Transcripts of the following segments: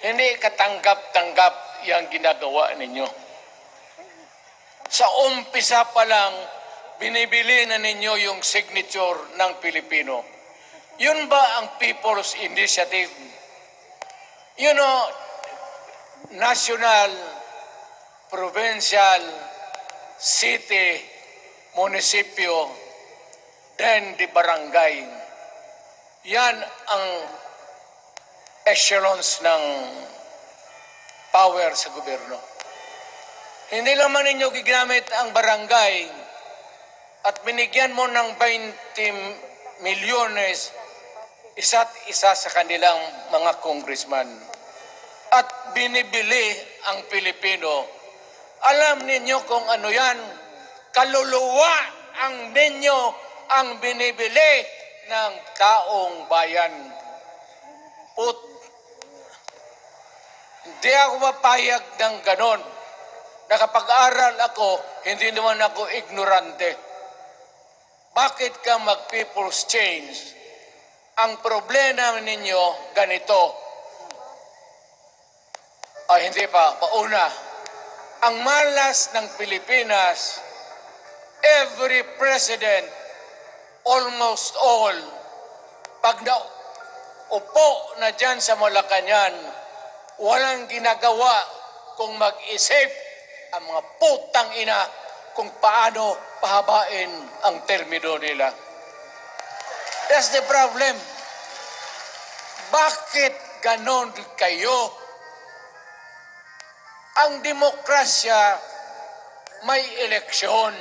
Hindi katanggap-tanggap yung ginagawa ninyo. Sa umpisa pa lang, binibili na ninyo yung signature ng Pilipino. Yun ba ang People's Initiative? You know, national, provincial, city, munisipyo, then the barangay. Yan ang echelons ng power sa gobyerno. Hindi naman ninyo gigamit ang barangay at binigyan mo ng 20 milyones isa't isa sa kanilang mga congressman. At binibili ang Pilipino. Alam ninyo kung ano yan? Kaluluwa ang ninyo ang binibili ng taong bayan. Hindi ako mapayag ng ganon. Nakapag-aral ako, hindi naman ako ignorante. Bakit ka mag-people's change? Ang problema ninyo, ganito. Hindi pa, pauna. Ang malas ng Pilipinas, every president, almost all, pag naupo na dyan sa Malacanang, walang ginagawa kung mag-isip ang mga putang ina kung paano pahabain ang termino nila. That's the problem. Bakit ganon kayo? Ang demokrasya may eleksyon.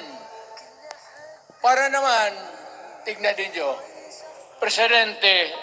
Para naman, tignan ninyo, Presidente,